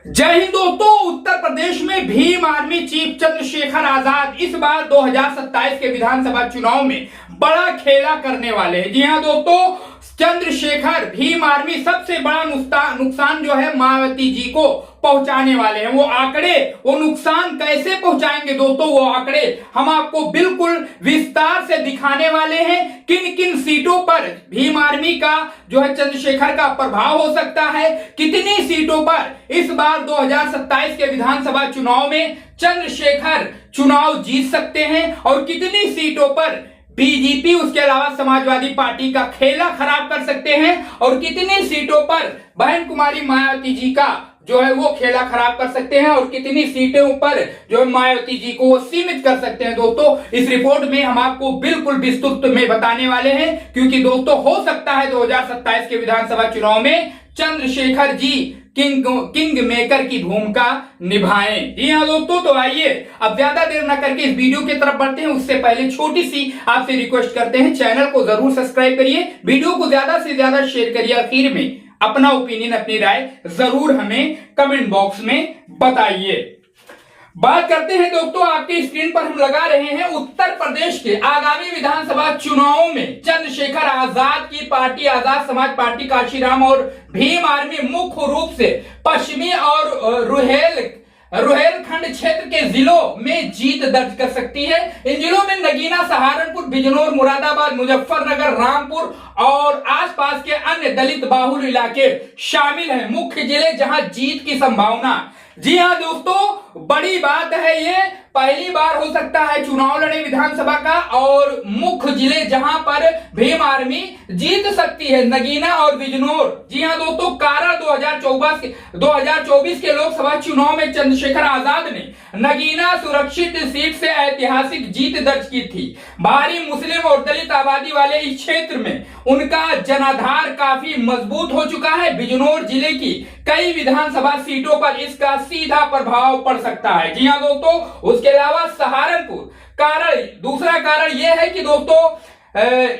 जय हिंद दोस्तों। उत्तर प्रदेश में भीम आर्मी चीफ चंद्रशेखर आजाद इस बार 2027 के विधानसभा चुनाव में बड़ा खेला करने वाले हैं। जी हां दोस्तों, चंद्रशेखर भीम आर्मी सबसे बड़ा नुकसान जो है मायावती जी को पहुंचाने वाले हैं। वो नुकसान कैसे पहुंचाएंगे दोस्तों, वो आंकड़े हम आपको बिल्कुल विस्तार से दिखाने वाले हैं। किन किन सीटों पर भीम आर्मी का जो है चंद्रशेखर का प्रभाव हो सकता है, कितनी सीटों पर इस बार 2027 के विधानसभा चुनाव में चंद्रशेखर चुनाव जीत सकते हैं और कितनी सीटों पर बीजेपी उसके अलावा समाजवादी पार्टी का खेला खराब कर सकते हैं और कितनी सीटों पर बहन कुमारी मायावती जी का जो है वो खेला खराब कर सकते हैं और कितनी सीटों पर जो है मायावती जी को वो सीमित कर सकते हैं। दोस्तों, इस रिपोर्ट में हम आपको बिल्कुल विस्तृत में बताने वाले हैं, क्योंकि दोस्तों हो सकता है 2027 के विधानसभा चुनाव में चंद्रशेखर जी किंग मेकर की भूमिका निभाएं। जी हाँ दोस्तों, तो आइए अब ज्यादा देर न करके इस वीडियो की तरफ बढ़ते हैं। उससे पहले छोटी सी आपसे रिक्वेस्ट करते हैं, चैनल को जरूर सब्सक्राइब करिए, वीडियो को ज्यादा से ज्यादा शेयर करिए। आखिर में अपना ओपिनियन, अपनी राय जरूर हमें कमेंट बॉक्स में बताइए। बात करते हैं दोस्तों, आपकी स्क्रीन पर हम लगा रहे हैं उत्तर प्रदेश के आगामी विधानसभा चुनावों में चंद्रशेखर आजाद की पार्टी आजाद समाज पार्टी काशीराम और भीम आर्मी मुख्य रूप से पश्चिमी और रुहेलखंड क्षेत्र के जिलों में जीत दर्ज कर सकती है। इन जिलों में नगीना, सहारनपुर, बिजनौर, मुरादाबाद, मुजफ्फरनगर, रामपुर और आसपास के अन्य दलित बाहुल इलाके शामिल हैं। मुख्य जिले जहां जीत की संभावना। जी हां दोस्तों, बड़ी बात है, ये पहली बार हो सकता है चुनाव लड़े विधानसभा का और मुख्य जिले जहां पर भीम आर्मी जीत सकती है, नगीना और बिजनौर। जी हां दोस्तों, कारण 2024 के लोकसभा चुनाव में चंद्रशेखर आजाद ने नगीना सुरक्षित सीट से ऐतिहासिक जीत दर्ज की थी। भारी मुस्लिम और दलित आबादी वाले इस क्षेत्र में उनका जनाधार काफी मजबूत हो चुका है। बिजनौर जिले की कई विधानसभा सीटों पर इसका सीधा प्रभाव पड़ सकता है। जी हां दोस्तों, उसके अलावा सहारनपुर दूसरा कारण यह है कि दोस्तों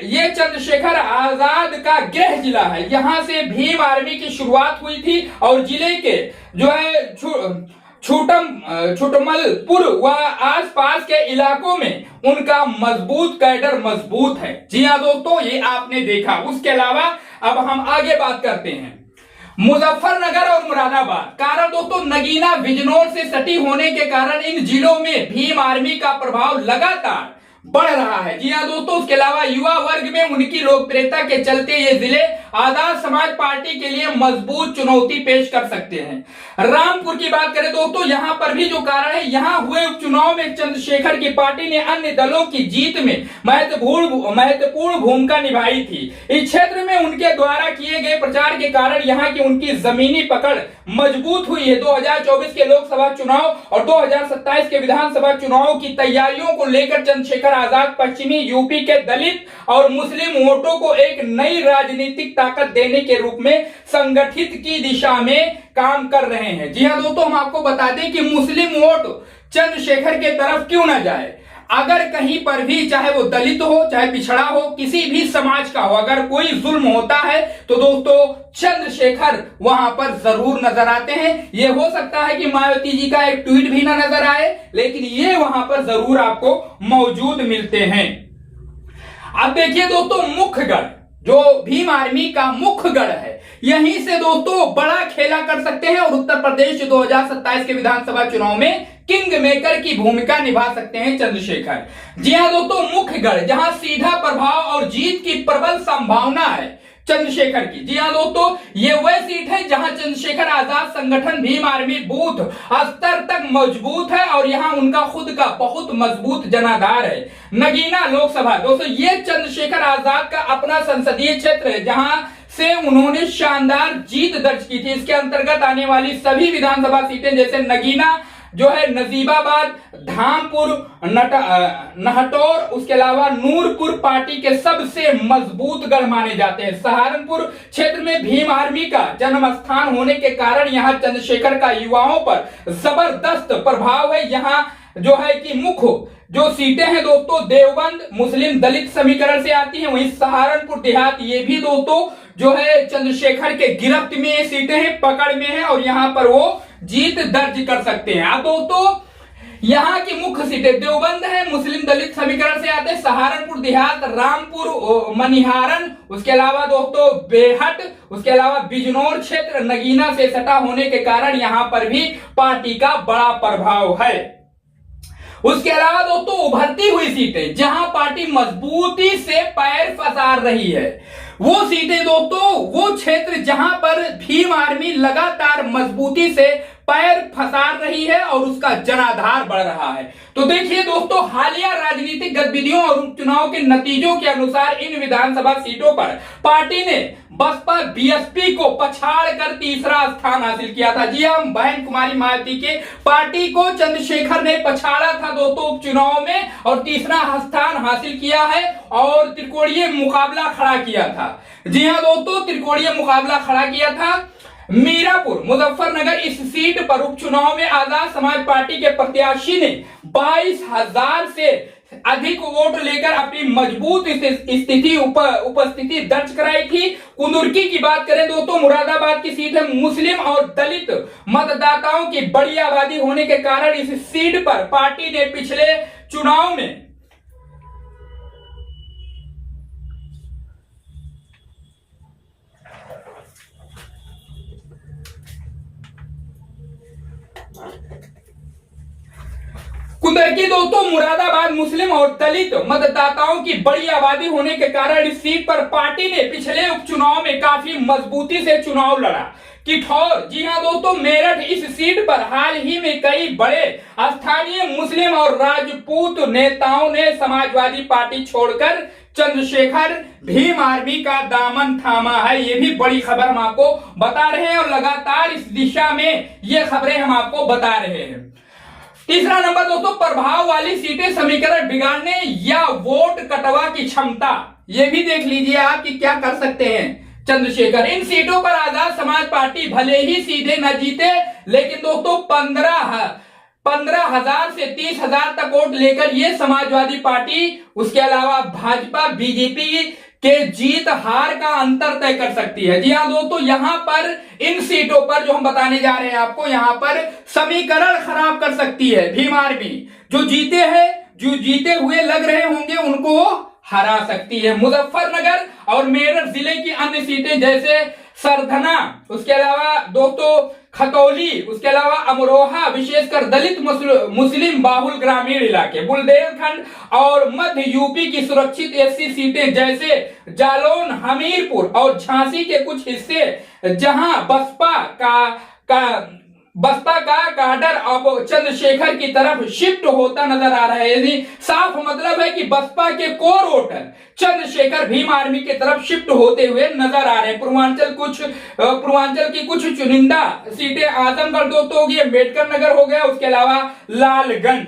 ये चंद्रशेखर आजाद का गृह जिला है। यहां से भीम आर्मी की शुरुआत हुई थी और जिले के जो है छुटमलपुर व आसपास के इलाकों में उनका मजबूत कैडर मजबूत है। जी हां दोस्तों, ये आपने देखा। उसके अलावा अब हम आगे बात करते हैं मुजफ्फरनगर और मुरादाबाद। कारण दोस्तों, नगीना बिजनौर से सटी होने के कारण इन जिलों में भीम आर्मी का प्रभाव लगातार बढ़ रहा है। जी हां दोस्तों, उसके अलावा युवा वर्ग में उनकी लोकप्रियता के चलते ये जिले आजाद समाज पार्टी के लिए मजबूत चुनौती पेश कर सकते हैं। रामपुर की बात करें दोस्तों, यहां पर भी जो कारण है, यहां हुए उपचुनाव में चंद्रशेखर की पार्टी ने अन्य दलों की जीत में महत्वपूर्ण भूमिका निभाई थी। इस क्षेत्र में उनके द्वारा किए गए प्रचार के कारण यहां की उनकी जमीनी पकड़ मजबूत हुई है। 2024 के लोकसभा चुनाव और 2027 के विधानसभा चुनाव की तैयारियों को लेकर चंद्रशेखर आजाद पश्चिमी यूपी के दलित और मुस्लिम वोटों को एक नई राजनीतिक ताकत देने के रूप में संगठित की दिशा में काम कर रहे हैं। जी हां दोस्तों, हम आपको बता दें कि मुस्लिम वोट चंद्रशेखर के तरफ क्यों ना जाए। अगर कहीं पर भी, चाहे वो दलित हो, चाहे पिछड़ा हो, किसी भी समाज का हो, अगर कोई जुल्म होता है तो दोस्तों चंद्रशेखर वहां पर जरूर नजर आते हैं। ये हो सकता है कि मायावती जी का एक ट्वीट भी ना नजर आए, लेकिन ये वहां पर जरूर आपको मौजूद मिलते हैं। अब देखिए दोस्तों, मुख्य गढ़ जो भीम आर्मी का मुख्य गढ़ है, यहीं से दोस्तों बड़ा खेला कर सकते हैं और उत्तर प्रदेश 2027 के विधानसभा चुनाव में किंग मेकर की भूमिका निभा सकते हैं चंद्रशेखर। जी हां दोस्तों, मुख्य गढ़ जहां सीधा प्रभाव और जीत की प्रबल संभावना है चंद्रशेखर की। जी हां दोस्तों, ये वह सीट है जहां चंद्रशेखर आजाद संगठन भीम आर्मी बूथ स्तर तक मजबूत है और यहां उनका खुद का बहुत मजबूत जनाधार है। नगीना लोकसभा दोस्तों, ये चंद्रशेखर आजाद का अपना संसदीय क्षेत्र है जहां से उन्होंने शानदार जीत दर्ज की थी। इसके अंतर्गत आने वाली सभी विधानसभा सीटें जैसे नगीना जो है, नजीबाबाद, धामपुर, नहटौर, उसके अलावा नूरपुर पार्टी के सबसे मजबूत गढ़ माने जाते हैं। सहारनपुर क्षेत्र में भीम आर्मी का जन्म स्थान होने के कारण यहां चंद्रशेखर का युवाओं पर जबरदस्त प्रभाव है। यहां जो है कि मुख्य जो सीटें हैं दोस्तों, देवबंद मुस्लिम दलित समीकरण से आती हैं, वहीं सहारनपुर देहात ये भी दोस्तों जो है चंद्रशेखर के गिरफ्त में सीटें हैं, पकड़ में है और यहां पर वो जीत दर्ज कर सकते हैं। अब दोस्तों यहाँ की मुख्य सीटें देवबंद है, मुस्लिम दलित समीकरण से आते हैं, सहारनपुर देहात, रामपुर, मनिहारन, उसके अलावा दोस्तों बेहट, उसके अलावा बिजनौर क्षेत्र नगीना से सटा होने के कारण यहाँ पर भी पार्टी का बड़ा प्रभाव है। उसके अलावा दोस्तों उभरती हुई सीटें जहां पार्टी मजबूती से पैर पसार रही है, वो सीटें दोस्तों वो क्षेत्र जहां पर भीम आर्मी लगातार मजबूती से पैर फंसार रही है और उसका जनाधार बढ़ रहा है। तो देखिए दोस्तों, हालिया राजनीतिक गतिविधियों और उपचुनाव के नतीजों के अनुसार इन विधानसभा सीटों पर पार्टी ने बसपा बीएसपी को पछाड़ कर तीसरा स्थान हासिल किया था। जी हां, बहन कुमारी मायावती के पार्टी को चंद्रशेखर ने पछाड़ा था दोस्तों उपचुनाव में और तीसरा स्थान हासिल किया है और त्रिकोणीय मुकाबला खड़ा किया था। जी हां दोस्तों, त्रिकोणीय मुकाबला खड़ा किया था। मीरापुर मुजफ्फरनगर इस सीट पर उपचुनाव में आजाद समाज पार्टी के प्रत्याशी ने 22,000 से अधिक वोट लेकर अपनी मजबूत उपस्थिति दर्ज कराई थी। कुंदुर्की की बात करें दोस्तों, मुरादाबाद की सीट है, मुस्लिम और दलित मतदाताओं की बड़ी आबादी होने के कारण इस सीट पर पार्टी ने पिछले चुनाव में कुंदरकी दोस्तों मुरादाबाद मुस्लिम और दलित मतदाताओं की बड़ी आबादी होने के कारण इस सीट पर पार्टी ने पिछले उपचुनाव में काफी मजबूती से चुनाव लड़ा। किठौर, जी हां दोस्तों, मेरठ इस सीट पर हाल ही में कई बड़े स्थानीय मुस्लिम और राजपूत नेताओं ने समाजवादी पार्टी छोड़कर चंद्रशेखर भीम आर्मी का दामन थामा है। ये भी बड़ी खबर हम आपको बता रहे हैं और लगातार इस दिशा में ये खबरें हम आपको बता रहे हैं। तीसरा नंबर दोस्तों, प्रभाव वाली सीटें समीकरण बिगाड़ने या वोट कटवा की क्षमता। ये भी देख लीजिए आप कि क्या कर सकते हैं चंद्रशेखर। इन सीटों पर आजाद समाज पार्टी भले ही सीधे न जीते, लेकिन दोस्तों 15,000 से 30,000 तक वोट लेकर ये समाजवादी पार्टी, उसके अलावा भाजपा बीजेपी के जीत हार का अंतर तय कर सकती है। जी हां दोस्तों, यहां पर इन सीटों पर जो हम बताने जा रहे हैं आपको, यहां पर समीकरण खराब कर सकती है भीम आर्मी। जो जीते हुए लग रहे होंगे उनको हरा सकती है। मुजफ्फरनगर और मेरठ जिले की अन्य सीटें जैसे सरधना, उसके अलावा दोस्तों खतौली, उसके अलावा अमरोहा, विशेषकर दलित मुस्लिम बाहुल ग्रामीण इलाके, बुंदेलखंड और मध्य यूपी की सुरक्षित एससी सीटें जैसे जालौन, हमीरपुर और झांसी के कुछ हिस्से जहां बसपा का काडर अब चंद्रशेखर की तरफ शिफ्ट होता नजर आ रहा है। साफ मतलब है कि बसपा के core voter Chandrashekhar Bhim army की तरफ शिफ्ट होते हुए नजर आ रहे हैं। पूर्वांचल की कुछ चुनिंदा सीटें आजमगढ़ दोस्तों होगी, अम्बेडकर नगर हो गया, उसके अलावा लालगंज।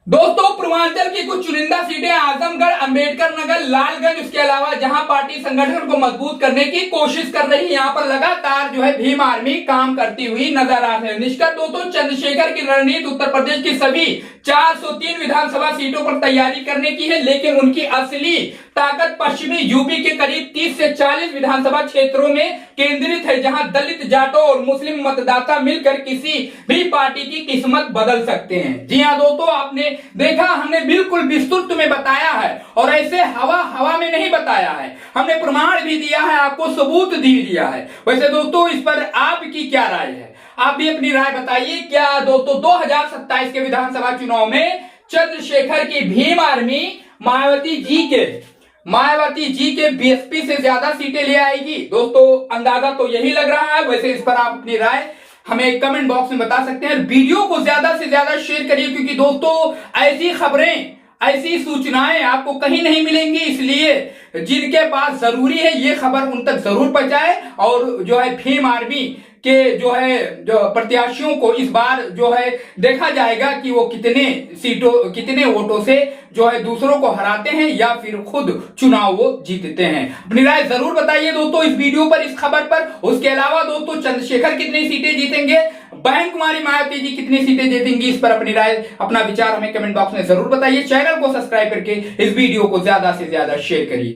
दोस्तों पूर्वांचल की कुछ चुनिंदा सीटें आजमगढ़, अंबेडकर नगर, लालगंज, उसके अलावा जहां पार्टी संगठन को मजबूत करने की कोशिश कर रही है, यहां पर लगातार जो है भीम आर्मी काम करती हुई नजर आ रही है। निष्कर्ष दोस्तों, चंद्रशेखर की रणनीति उत्तर प्रदेश की सभी 403 विधानसभा सीटों पर तैयारी करने की है, लेकिन उनकी असली ताकत पश्चिमी यूपी के करीब 30 से 40 विधानसभा क्षेत्रों में केंद्रित है, जहां दलित, जाटों और मुस्लिम मतदाता मिलकर किसी भी पार्टी की किस्मत बदल सकते हैं। जी हां दोस्तों, आपने देखा, हमने बिल्कुल विस्तृत में बताया है और ऐसे हवा में नहीं बताया है, हमने प्रमाण भी दिया है, आपको सबूत भी दिया है। वैसे दोस्तों इस पर आपकी क्या राय है? आप भी अपनी राय बताइए। क्या दोस्तों 2027 के विधानसभा चुनाव में चंद्रशेखर की भीम आर्मी मायावती जी के बीएसपी से ज्यादा सीटें ले आएगी? दोस्तों अंदाजा तो यही लग रहा है। वैसे इस पर आप अपनी राय हमें कमेंट बॉक्स में बता सकते हैं। वीडियो को ज्यादा से ज्यादा शेयर करिए, क्योंकि दोस्तों ऐसी खबरें, ऐसी सूचनाएं आपको कहीं नहीं मिलेंगी, इसलिए जिनके पास जरूरी है ये खबर उन तक जरूर पहुंचाए और जो है भीम आर्मी के जो प्रत्याशियों को इस बार जो है देखा जाएगा कि वो कितने वोटों से जो है दूसरों को हराते हैं या फिर खुद चुनाव वो जीतते हैं। अपनी राय जरूर बताइए दोस्तों इस वीडियो पर, इस खबर पर। उसके अलावा दोस्तों चंद्रशेखर कितनी सीटें जीतेंगे, बहन कुमारी मायावती जी कितनी सीटें जीतेंगी, इस पर अपनी राय, अपना विचार हमें कमेंट बॉक्स में जरूर बताइए। चैनल को सब्सक्राइब करके इस वीडियो को ज्यादा से ज्यादा शेयर करिए।